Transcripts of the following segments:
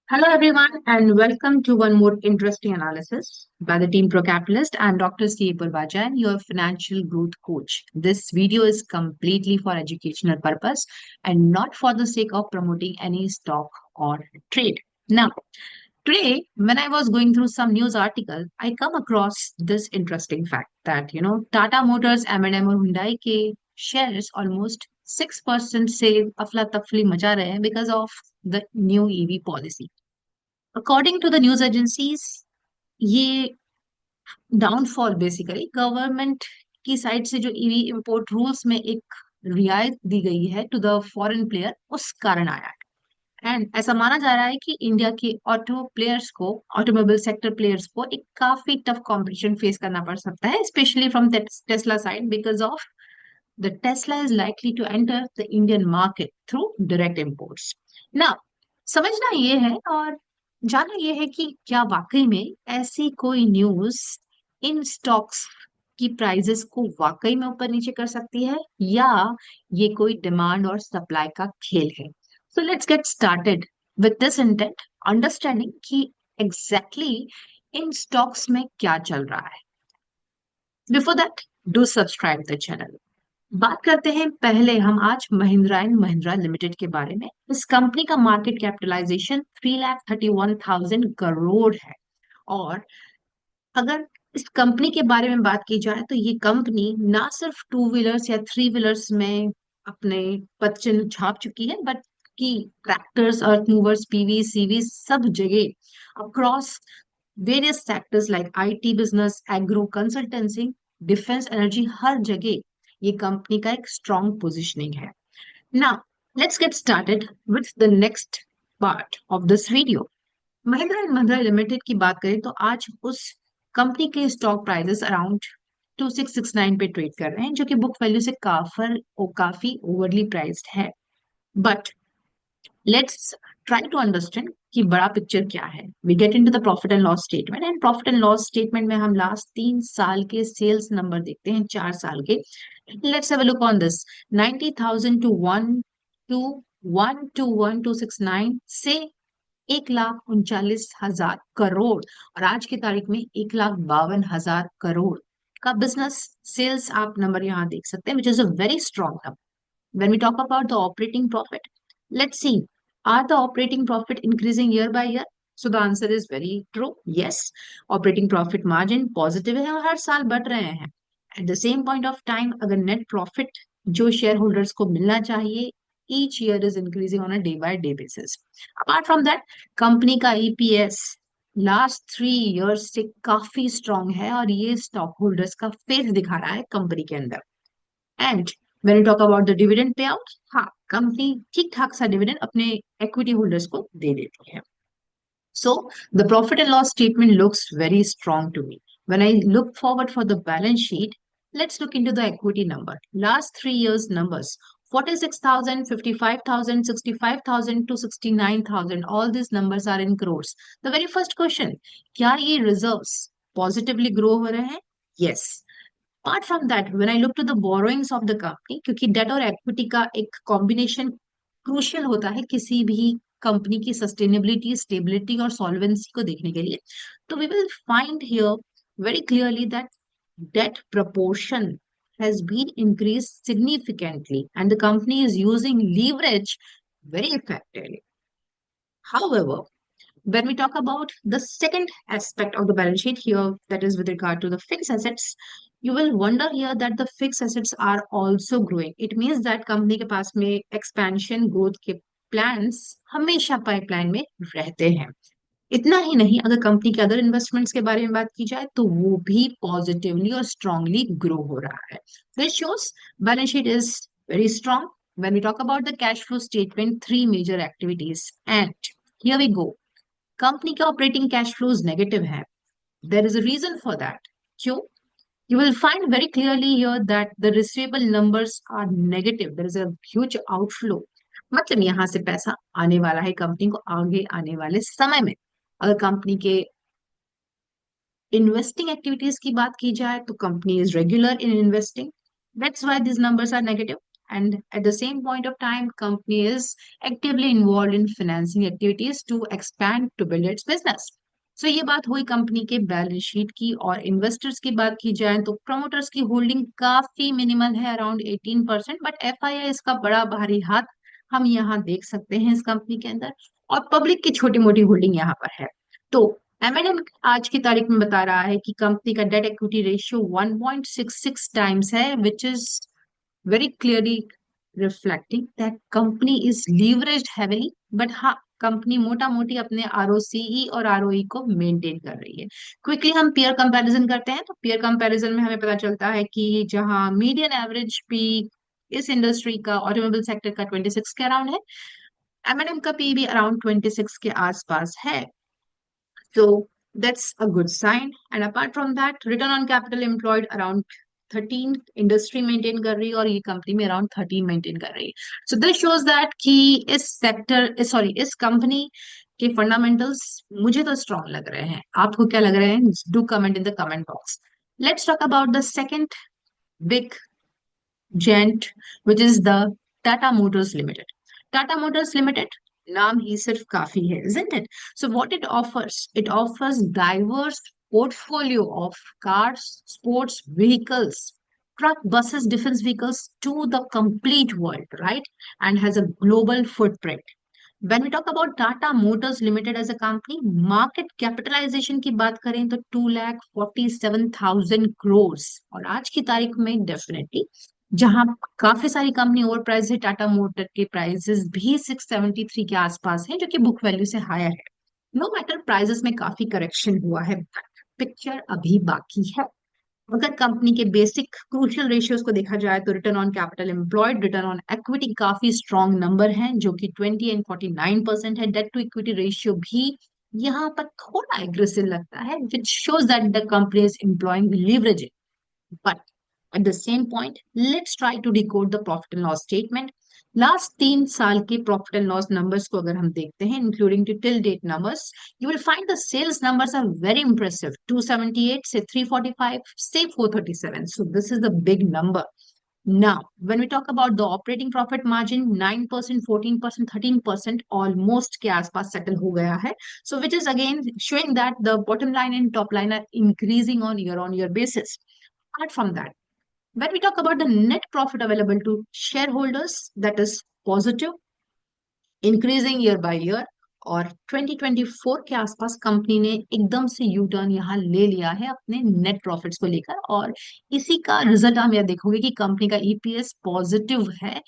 Hello, everyone, and welcome to one more interesting analysis by the Team Pro Capitalist. I'm Dr. C. Purvajan, your financial growth coach. This video is completely for educational purpose and not for the sake of promoting any stock or trade. Now, today, when I was going through some news article, I come across this interesting fact that, Tata Motors, M&M और Hyundai के shares almost 6% से अफला तफली मचा रहे हैं because of the new EV policy. According to the news agencies ये downfall basically government की side से जो ईवी इंपोर्ट रूल्स में एक रियायत दी गई है टू द फॉरेन प्लेयर उस कारण आया है। एंड ऐसा माना जा रहा है कि इंडिया के ऑटो प्लेयर्स को ऑटोमोबाइल सेक्टर प्लेयर्स को एक काफी टफ कंपटीशन फेस करना पड़ सकता है, specially from Tesla side, because of the Tesla is likely to enter the Indian market through direct imports. ना समझना ये है और जानना ये है कि क्या वाकई में ऐसी कोई न्यूज इन स्टॉक्स की प्राइजेस को वाकई में ऊपर नीचे कर सकती है, या ये कोई डिमांड और सप्लाई का खेल है। So let's get started with this intent understanding कि एग्जैक्टली इन स्टॉक्स में क्या चल रहा है। Before that, do subscribe the channel. बात करते हैं पहले हम आज महिंद्रा एंड महिंद्रा लिमिटेड के बारे में। इस कंपनी का मार्केट कैपिटलाइजेशन 3,31,000 करोड़ है। और अगर इस कंपनी के बारे में बात की जाए तो ये कंपनी ना सिर्फ टू व्हीलर्स या थ्री व्हीलर्स में अपने पदचिन्ह छाप चुकी है, बट कि tractors, earth movers, PV, CV सब जगह across various sectors like IT business, agro, consultancy, defence, energy, हर जगह ये कंपनी का एक स्ट्रॉन्ग पोजिशनिंग है। Now let's get started with the next part of this video. Mahindra and Mahindra limited की बात करें तो आज उस कंपनी के स्टॉक प्राइसेस अराउंड 2669 पे ट्रेड कर रहे हैं, जो कि बुक वैल्यू से काफी ओवरली प्राइस्ड है। But let's try to understand कि बड़ा पिक्चर क्या है। We get into the profit and loss statement, and profit and loss statement में हम लास्ट 3 साल के सेल्स नंबर देखते हैं, 4 साल के। Let's have a look on this. 90,000 to 1,269 से 1,39,000 करोड़, और आज की तारीख में 1,52,000 करोड़ का बिजनेस सेल्स आप नंबर यहाँ देख सकते हैं, which is a very strong number. When we talk about the operating profit, let's see, are the operating profit increasing year by year? So the answer is very true. Yes, operating profit margin positive है और हर साल बढ़ रहे हैं। At the same point of time, अगर net profit जो share holders को मिलना चाहिए, each year is increasing on a day by day basis. Apart from that, company का EPS लास्ट 3 इयर्स से काफी स्ट्रांग है और ये स्टॉक होल्डर्स का फेस दिखा रहा है कंपनी के अंदर। And when you talk about the dividend pay out, हाँ, कंपनी ठीक ठाक सा डिविडेंड अपने इक्विटी होल्डर्स को दे देती है। So the profit and loss statement looks very strong to me. When I look forward for the balance sheet, let's look into the equity number. Last 3 years numbers, 46,000, 55,000, 65,000 to 69,000. All these numbers are in crores. The very first question, क्या ये reserves positively grow हो रहे हैं? Yes. Apart from that, when I look to the borrowings of the company, क्योंकि date और equity का एक combination crucial होता है किसी भी कंपनी की सस्टेनेबिलिटी, स्टेबिलिटी और सॉल्वेंसी को देखने के लिए, तो we will find here very clearly that debt proportion has been increased significantly and the company is using leverage very effectively. However, when we talk about the second aspect of the balance sheet here, that is with regard to the fixed assets, you will wonder here that the fixed assets are also growing. It means that company के पास में expansion growth के plans हमेशा pipeline में रहते हैं। इतना ही नहीं, अगर कंपनी के अदर इन्वेस्टमेंट्स के बारे में बात की जाए तो वो भी पॉजिटिवली और स्ट्रांगली ग्रो हो रहा है। This shows balance sheet is very strong. When we talk about the cash flow statement, three major activities, and here we go. Company के ऑपरेटिंग कैश फ्लोज नेगेटिव है। There is a reason for that. क्यों? You will find very clearly here that the receivable numbers are negative. There is a huge outflow. मतलब यहाँ से पैसा आने वाला है कंपनी को आगे आने वाले समय में। अगर कंपनी के इन्वेस्टिंग एक्टिविटीज की बात की जाए तो company is regular in investing, that's why this numbers are negative. and at the same point of time, company is actively involved in financing activities to expand to build its business. सो ये बात हुई company के balance sheet की। और investors की बात की जाए तो प्रमोटर्स की होल्डिंग काफी मिनिमल है, अराउंड 18%, बट एफआईआई इसका बड़ा भारी हाथ हम यहाँ देख सकते हैं इस कंपनी के अंदर। और पब्लिक की छोटी मोटी होल्डिंग यहाँ पर है। तो एमएनएम आज की तारीख में बता रहा है कि कंपनी का डेट इक्विटी रेशियो 1.66 टाइम्स है, which is very clearly reflecting that company is leveraged heavily, but हाँ, कंपनी मोटा मोटी अपने आरओसीई और आरओई को मेंटेन कर रही है। क्विकली हम पेयर कंपैरिजन करते हैं तो पेयर कंपैरिजन में हमें पता चलता है कि जहां मीडियन एवरेज पी इस इंडस्ट्री का ऑटोमोबाइल सेक्टर का 26 के अराउंड है, एमएनएम का पी भी अराउंड 26 के आसपास है। So that's a good sign. And apart from that, return on capital employed around 13 industry maintain कर रही है और ये कंपनी में अराउंड 13 मेंटेन कर रही है। सो दिस शोज दैट कि इस सेक्टर सॉरी इस कंपनी के फंडामेंटल्स मुझे तो स्ट्रांग लग रहे हैं। आपको क्या लग रहे हैं? Do comment in the comment box. Let's talk about the second big giant which is the Tata Motors limited. Tata Motors limited नाम ही सिर्फ काफी है, isn't it? So what it offers diverse portfolio of cars, sports vehicles, truck, buses, defense vehicles to the complete world, right? And has a global footprint. When we talk about Tata Motors Limited as a company, market capitalization की बात करें तो 2,47,000 crores, और आज की तारीख में definitely जहां काफी सारी कंपनी ओवर प्राइस है, टाटा मोटर के प्राइसेस भी 673 के आसपास है, जो कि बुक वैल्यू से हायर है। नो मैटर प्राइसेस में काफी करेक्शन हुआ है, पिक्चर अभी बाकी है। अगर कंपनी के बेसिक क्रूशियल रेशियोज को देखा जाए तो return on capital employed, return on equity काफी स्ट्रॉन्ग नंबर है, जो कि 20 एंड 49% है। डेट टू इक्विटी रेशियो भी यहाँ पर थोड़ा एग्रेसिव लगता है, which shows that the company is employing leveraging. But at the same point, let's try to decode the profit and loss statement. Last 3 साल के प्रॉफिट एंड लॉस नंबर्स को अगर हम देखते हैं, including till date numbers, you will find the sales numbers are very impressive. 278 से 345 से 437, so this is the big number. Now, when we talk about the operating profit margin, 9%, 14%, 13% almost के आसपास settle हो गया है। So which is again showing that the bottom line and top line are increasing on year basis. Apart from that, when we talk about the net profit available to shareholders, that is positive, increasing year by year। और 2024 के आसपास company ने एकदम से U turn यहाँ ले लिया है अपने नेट प्रॉफिट्स को लेकर, और इसी का रिजल्ट हम यह देखोगे कि कंपनी का ईपीएस पॉजिटिव है,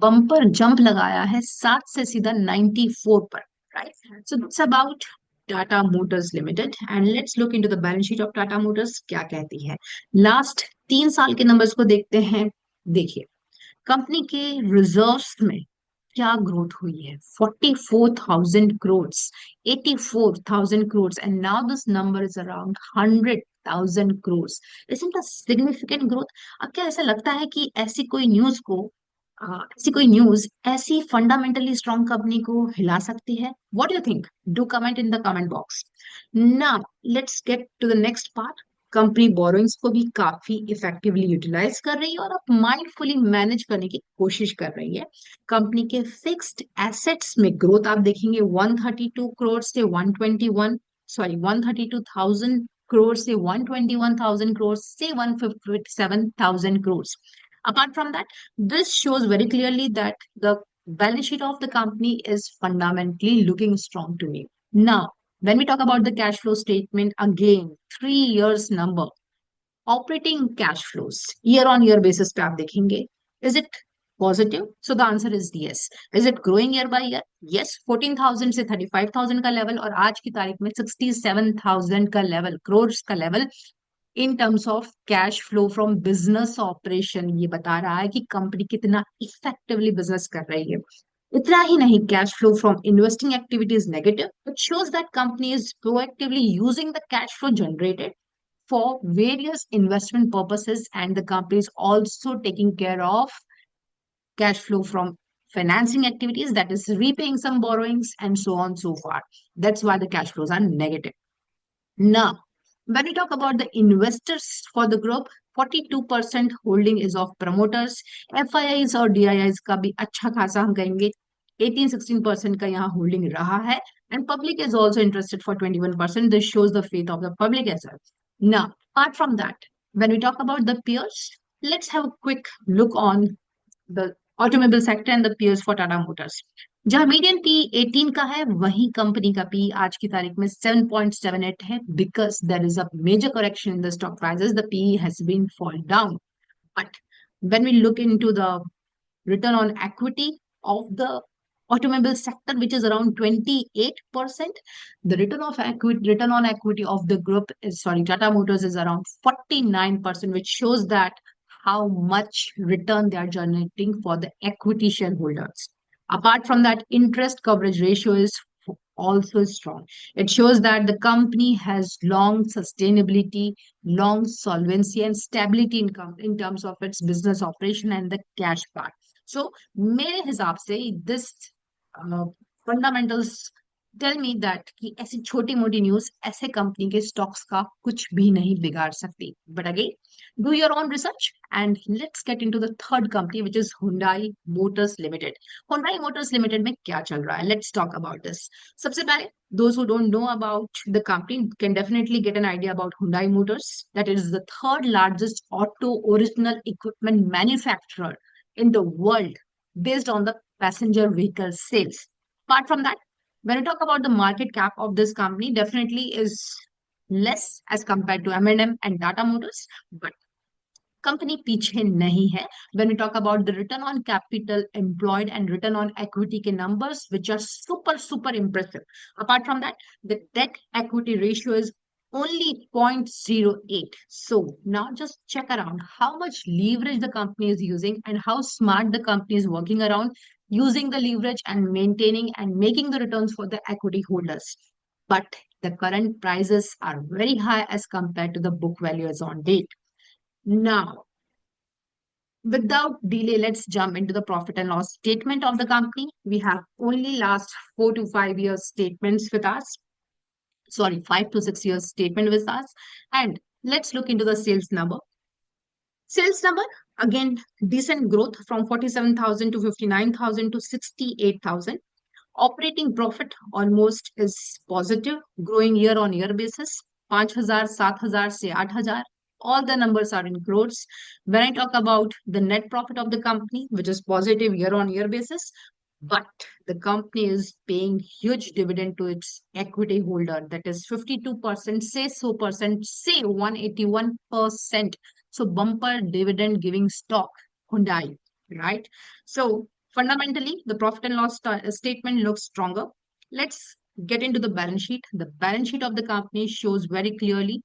बम्पर जंप लगाया है 7 से सीधा 94 पर, right? So it's about Tata Motors limited. And let's look into the balance sheet of Tata Motors क्या कहती है। लास्ट 3 साल के नंबर्स को देखते हैं। देखिए कंपनी के रिजर्व्स में क्या ग्रोथ हुई है, 44,000 crores, 84,000 crores, and now this number is around 100,000 crores. Isn't a significant growth? अब क्या ऐसा लगता है कि ऐसी कोई न्यूज ऐसी फंडामेंटली स्ट्रॉन्ग कंपनी को हिला सकती है? What you think? Do comment in the comment box. Now let's get to the next part. Company borrowings को भी काफी इफेक्टिवली यूटिलाइज कर रही है और अब माइंडफुली मैनेज करने की कोशिश कर रही है। कंपनी के फिक्स्ड एसेट्स में ग्रोथ आप देखेंगे 132 करोड़ से 132,000 करोड़ से 121,000 करोड़ से 157,000 crore. Apart from that, this shows very clearly that the balance sheet of the company is fundamentally looking strong to me. Now, when we talk about the cash flow statement, again, 3 years number, operating cash flows, year on year basis पे आप देखेंगे, is it positive? So the answer is yes. Is it growing year by year? Yes, 14,000 से 35,000 का level और आज की तारीख में 67,000 का लेवल, crores का level in terms of cash flow from business operation. ये बता रहा है कि कंपनी कितना इफेक्टिवली बिजनेस कर रही है। इतना ही नहीं, cash flow from investing activities negative. It shows that company is proactively using the cash flow generated for various investment purposes, and the company is also taking care of cash flow from financing activities, that is repaying some borrowings and so on so far. That's why the cash flows are negative. Now, when we talk about the investors for the group, 42% holding is of promoters. FIIs और DIIs का भी अच्छा खासा हम कहेंगे 18-16% का यहाँ holding रहा है। And public is also interested for 21%. This shows the faith of the public as well. Now, apart from that, when we talk about the peers, let's have a quick look on the automobile sector and the peers for Tata Motors. जहां median P 18 का है, वही company का P आज की तारीख में 7.78 है, because there is a major correction in the stock prices, the P has been fall down. But when we look into the return on equity of the automobile sector, which is around 28%, the return on equity of the group is, sorry, Tata Motors is around 49%, which shows that how much return they are generating for the equity shareholders. Apart from that, interest coverage ratio is also strong. It shows that the company has long sustainability, long solvency, and stability in terms of its business operation and the cash part. So, मेरे हिसाब से this fundamentals tell me that कि ऐसी छोटी मोटी news ऐसे company के stocks का कुछ भी नहीं बिगाड़ सकती. But again, do your own research and let's get into the third company which is Hyundai Motors Limited. Hyundai Motors Limited में क्या चल रहा है? Let's talk about this. सबसे पहले, those who don't know about the company can definitely get an idea about Hyundai Motors. That is the third largest auto original equipment manufacturer in the world based on the passenger vehicle sales. Apart from that, when we talk about the market cap of this company, definitely is less as compared to M&M and Tata Motors, but company पीछे नहीं है. When we talk about the return on capital employed and return on equity के numbers, which are super impressive. Apart from that, the debt equity ratio is only 0.08. So now just check around how much leverage the company is using and how smart the company is working around using the leverage and maintaining and making the returns for the equity holders. But the current prices are very high as compared to the book value as on date. Now, without delay, let's jump into the profit and loss statement of the company. We have only last 4 to 5 years statements with us. Sorry, 5 to 6 years statement with us. And let's look into the sales number. Sales number, again, decent growth from 47,000 to 59,000 to 68,000. Operating profit almost is positive, growing year on year basis. 5,000, 7,000 से 8,000. All the numbers are in crores. When I talk about the net profit of the company, which is positive year on year basis, but the company is paying huge dividend to its equity holder, that is 52%, say so percent, say 181%. So bumper dividend giving stock, Hyundai, right? So fundamentally, the profit and loss statement looks stronger. Let's get into the balance sheet. The balance sheet of the company shows very clearly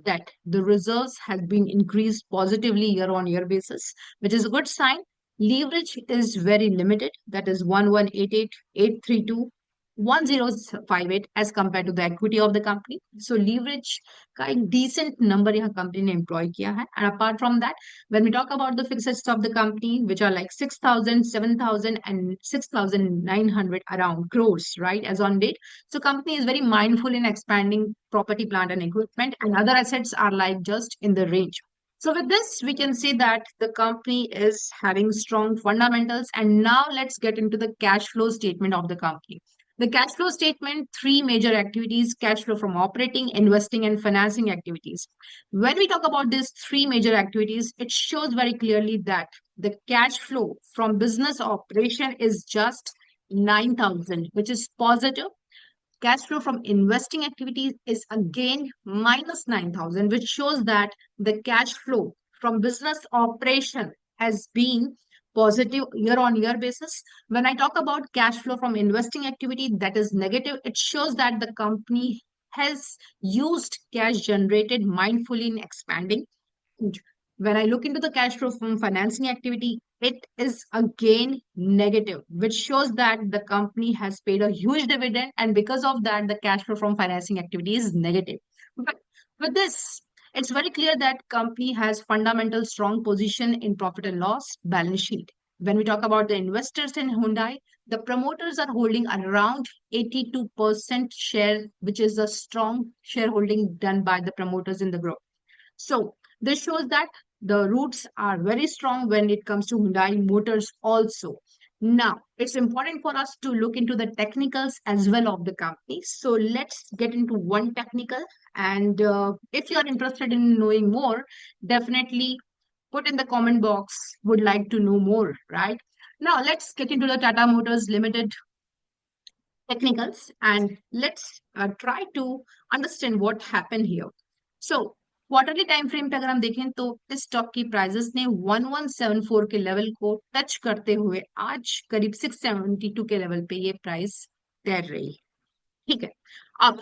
that the reserves have been increased positively year on year basis, which is a good sign. Leverage is very limited, that is 1188,832,1058 as compared to the equity of the company. So leverage का एक decent number यहाँ company ने employ किया है. And apart from that, when we talk about the fixed assets of the company, which are like 6,000, 7,000 and 6,900 around crores, right, as on date. So company is very mindful in expanding property, plant and equipment, and other assets are like just in the range. So with this, we can say that the company is having strong fundamentals. And now let's get into the cash flow statement of the company. The cash flow statement, three major activities: cash flow from operating, investing, and financing activities. When we talk about these three major activities, it shows very clearly that the cash flow from business operation is just 9,000, which is positive. Cash flow from investing activities is again minus 9,000, which shows that the cash flow from business operation has been positive year on year basis. When I talk about cash flow from investing activity, that is negative. It shows that the company has used cash generated mindfully in expanding. When I look into the cash flow from financing activity, it is again negative, which shows that the company has paid a huge dividend, and because of that, the cash flow from financing activity is negative. But with this, it's very clear that company has fundamental strong position in profit and loss balance sheet. When we talk about the investors in Hyundai, the promoters are holding around 82% share, which is a strong shareholding done by the promoters in the group. So this shows that The roots are very strong when it comes to Hyundai Motors also. Now, it's important for us to look into the technicals as well of the company. So let's get into one technical. And if you are interested in knowing more, definitely put in the comment box, would like to know more, right? Now, let's get into the Tata Motors Limited technicals and let's try to understand what happened here. So quarterly time frame पे अगर हम देखें तो इस stock की prices ने 1174 के level को टच करते हुए आज करीब 672 के लेवल पे ये प्राइस तैर रही है। ठीक है, अब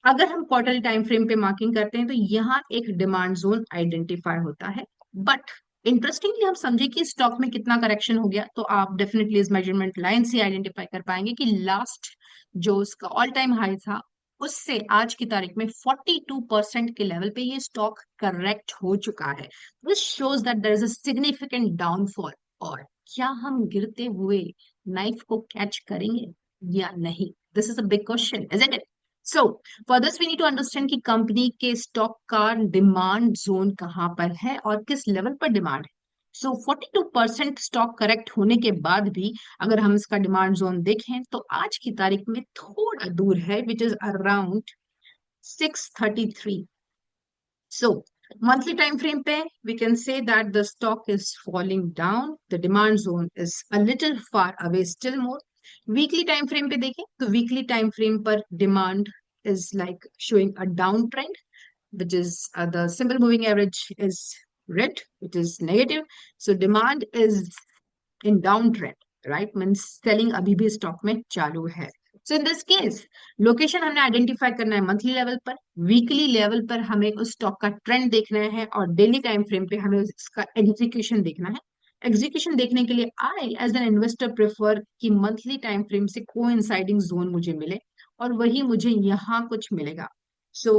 अगर हम क्वार्टरली टाइम फ्रेम पे मार्किंग करते हैं तो यहाँ एक डिमांड जोन आइडेंटिफाई होता है, बट इंटरेस्टिंगली हम समझे कि स्टॉक में कितना करेक्शन हो गया तो आप डेफिनेटली इस मेजरमेंट लाइन से आइडेंटिफाई कर पाएंगे कि लास्ट जो उसका ऑल टाइम हाई था उससे आज की तारीख में 42% के लेवल पे ये स्टॉक करेक्ट हो चुका है। This shows that there is a significant downfall. और क्या हम गिरते हुए नाइफ को कैच करेंगे या नहीं? This is a big question, isn't it? So for this we need to understand कि कंपनी के स्टॉक का डिमांड जोन कहाँ पर है और किस लेवल पर डिमांड है। सो 42% स्टॉक करेक्ट होने के बाद भी अगर हम इसका डिमांड जोन देखें तो आज की तारीख में थोड़ा दूर है, which is around 633. So monthly time frame pe we can say that the stock is falling down. The demand zone is a little far away still more. Weekly time frame pe देखें तो weekly time frame पर demand is like showing a downtrend, which is the simple moving average is red, which is negative. So demand is in downtrend, right? Means selling अभी भी stock में चालू है. सो in this case location हमने identify करना है monthly level पर, weekly level पर हमें उस स्टॉक का ट्रेंड देखना है और डेली टाइम फ्रेम पे हमें उसका एग्जीक्यूशन देखना है। एग्जीक्यूशन देखने के लिए I as an investor prefer कि मंथली टाइम फ्रेम से कोइंसाइडिंग जोन मुझे मिले और वही मुझे यहाँ कुछ मिलेगा। सो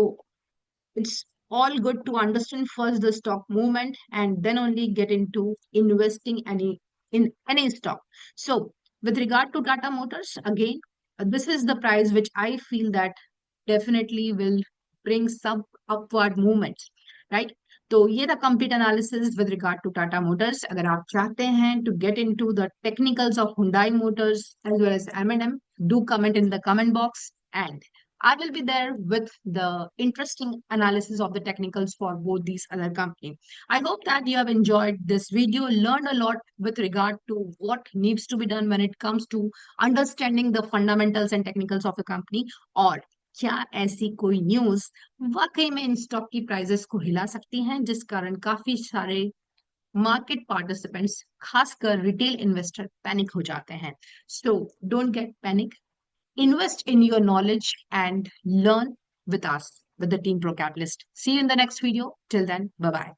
it's all good to understand first the stock movement and then only get into investing any stock. So with regard to Tata Motors, again, this is the price which I feel that definitely will bring some upward movements, right? तो ये था complete analysis with regard to Tata Motors. अगर आप चाहते हैं to get into the technicals of Hyundai Motors as well as M&M, do comment in the comment box and I will be there with the interesting analysis of the technicals for both these other companies. I hope that you have enjoyed this video, learned a lot with regard to what needs to be done when it comes to understanding the fundamentals and technicals of the company, और क्या ऐसी कोई news वाकई में in stock की prices को हिला सकती हैं जिस कारण काफी सारे मार्केट पार्टिसिपेंट्स खासकर रिटेल इन्वेस्टर पैनिक हो जाते हैं। So don't get panic, invest in your knowledge and learn with us, with the Team Pro Catalyst. See you in the next video. Till then, bye bye.